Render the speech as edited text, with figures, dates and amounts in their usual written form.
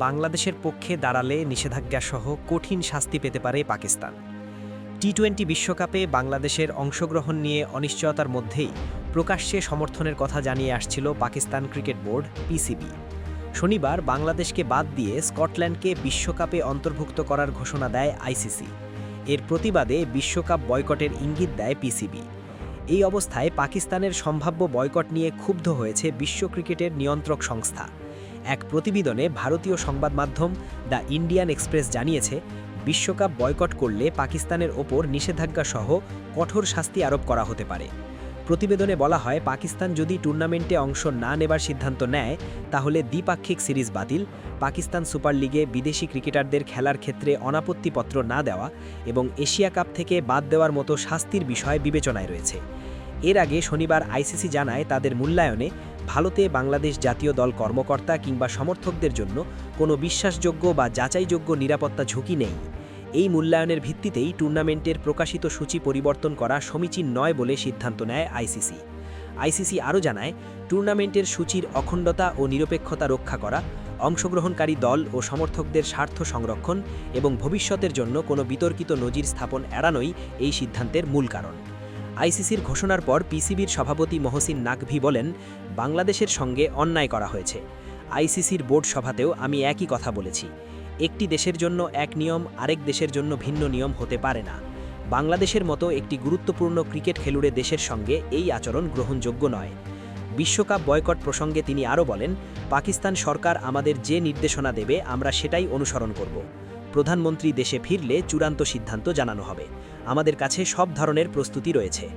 বাংলাদেশের পক্ষে দাঁড়ালে নিষেধাজ্ঞাসহ কঠিন শাস্তি পেতে পারে পাকিস্তান। টি-20 বিশ্বকাপে বাংলাদেশের অংশগ্রহণ নিয়ে অনিশ্চয়তার মধ্যেই প্রকাশ্যে সমর্থনের কথা জানিয়ে আসছিল পাকিস্তান ক্রিকেট বোর্ড পিসিবি। শনিবার বাংলাদেশকে বাদ দিয়ে স্কটল্যান্ডকে বিশ্বকাপে অন্তর্ভুক্ত করার ঘোষণা দেয় আইসিসি। এর প্রতিবাদে বিশ্বকাপ বয়কটের ইঙ্গিত দেয় পিসিবি। এই অবস্থায় পাকিস্তানের সম্ভাব্য বয়কট নিয়ে ক্ষুব্ধ হয়েছে বিশ্ব ক্রিকেটের নিয়ন্ত্রক সংস্থা। এক প্রতিবেদনে ভারতীয় সংবাদ মাধ্যম দ্য ইন্ডিয়ান এক্সপ্রেস জানিয়েছে, বিশ্বকাপ বয়কট করলে পাকিস্তানের ওপর নিষেধাজ্ঞাসহ কঠোর শাস্তি আরোপ করা হতে পারে। প্রতিবেদনে বলা হয়, পাকিস্তান যদি টুর্নামেন্টে অংশ না নেবার সিদ্ধান্ত নেয় তাহলে দ্বিপাক্ষিক সিরিজ বাতিল, পাকিস্তান সুপার লিগে বিদেশি ক্রিকেটারদের খেলার ক্ষেত্রে অনাপত্তিপত্র না দেওয়া এবং এশিয়া কাপ থেকে বাদ দেওয়ার মতো শাস্তির বিষয় বিবেচনায় রয়েছে। এর আগে শনিবার আইসিসি জানায়, তাদের মূল্যায়নে ভারতে বাংলাদেশ জাতীয় দল কর্মকর্তা কিংবা সমর্থকদের জন্য কোনো বিশ্বাসযোগ্য বা যাচাইযোগ্য নিরাপত্তা ঝুঁকি নেই। এই মূল্যায়নের ভিত্তিতেই টুর্নামেন্টের প্রকাশিত সূচি পরিবর্তন করা সমীচীন নয় বলে সিদ্ধান্ত নেয় আইসিসি। আইসিসি আরও জানায়, টুর্নামেন্টের সূচির অখণ্ডতা ও নিরপেক্ষতা রক্ষা করা, অংশগ্রহণকারী দল ও সমর্থকদের স্বার্থ সংরক্ষণ এবং ভবিষ্যতের জন্য কোনো বিতর্কিত নজির স্থাপন এড়ানোই এই সিদ্ধান্তের মূল কারণ। আইসিসির ঘোষণার পর পিসিবির সভাপতি মহসিন নাকভি বলেন, বাংলাদেশের সঙ্গে অন্যায় করা হয়েছে। আইসিসির বোর্ড সভাতেও আমি একই কথা বলেছি। একটি দেশের জন্য এক নিয়ম আরেক দেশের জন্য ভিন্ন নিয়ম হতে পারে না। বাংলাদেশের মতো একটি গুরুত্বপূর্ণ ক্রিকেট খেলুড়ে দেশের সঙ্গে এই আচরণ গ্রহণযোগ্য নয়। বিশ্বকাপ বয়কট প্রসঙ্গে তিনি আরও বলেন, পাকিস্তান সরকার আমাদের যে নির্দেশনা দেবে আমরা সেটাই অনুসরণ করব। প্রধানমন্ত্রী দেশে ফিরলে চূড়ান্ত সিদ্ধান্ত জানানো হবে। আমাদের কাছে সব ধরনের প্রস্তুতি রয়েছে।